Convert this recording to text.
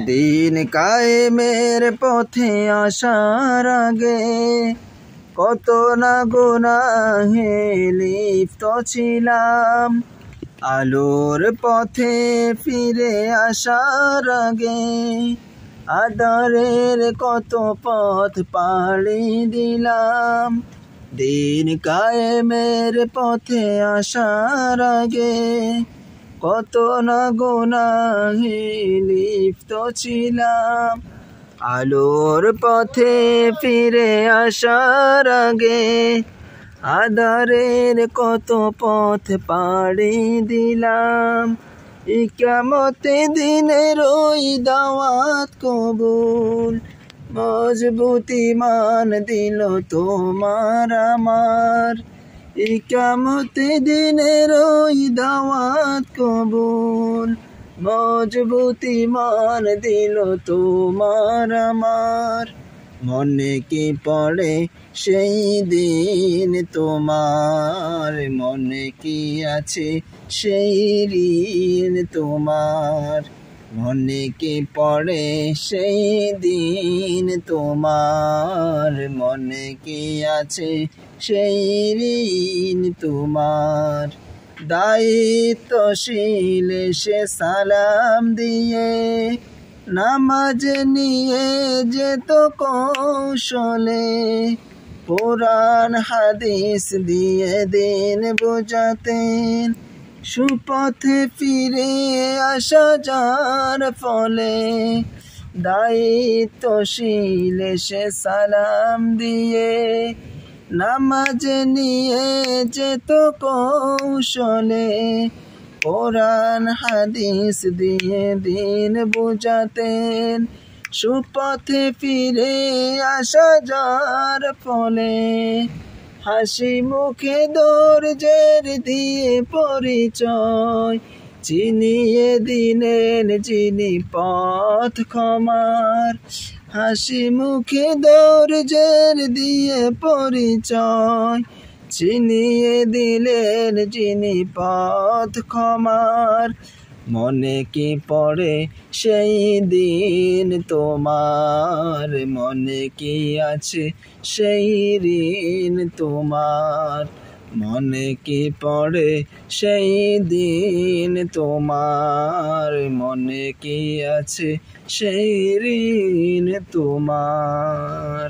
দিন কায়েমের পথে আসার আগে কত না গুনাহে লিপ্ত ছিলাম। আলোর পথে ফিরে আসার আগে আঁধারের কত পথ পাড়ি দিলাম। দিন কায়েমের পথে আসার আগে কত না গুনাহে লিপ্ত ছিলাম। আলোর পথে ফিরে আসার আগে আঁধারের কত পথ পাড়ি দিলাম। কিয়ামতে দিনের ওই দাওয়াত কবুল, মজবুত ঈমান দিল তোমার আমার। কিয়ামতে দিনের ওই দাওয়াত কবুল, মজবুত ঈমান দিল তোমার আমার। মনে কি পড়ে সেই দিন তোমার, মনে কি আছে সেই ঋণ তোমার। মনে কি পড়ে সেই দিন তোমার, মনে কি আছে সেই ঋণ তোমার। দায়িত্বশীল সে সালাম দিয়ে নামাজ নিয়ে যেত কৌশলে, কোরআন হাদিস দিয়ে দিন বোঝাতেন, সুপথে ফিরে আসা যার ফলে। দায়িত্বশীল সে সালাম দিয়ে নামাজ নিয়ে যেত কৌশলে, কোরআন হাদিস দিয়ে দিন বোঝাতেন, সুপথে ফিরে আসা যার ফলে। হাসি মুখে ধৈর্যের দিয়ে পরিচয় চিনিয়ে দিলেন যিনি পথ ক্ষমার। হাসি মুখে ধৈর্যের দিয়ে পরিচয় চিনিয়ে দিলেন যিনি পথ ক্ষমার। মনে কি পড়ে সেই দিন তোমার, মনে কি আছে সেই ঋণ তোমার। মনে কি পড়ে সেই দিন তোমার, মনে কি আছে সেই ঋণ তোমার।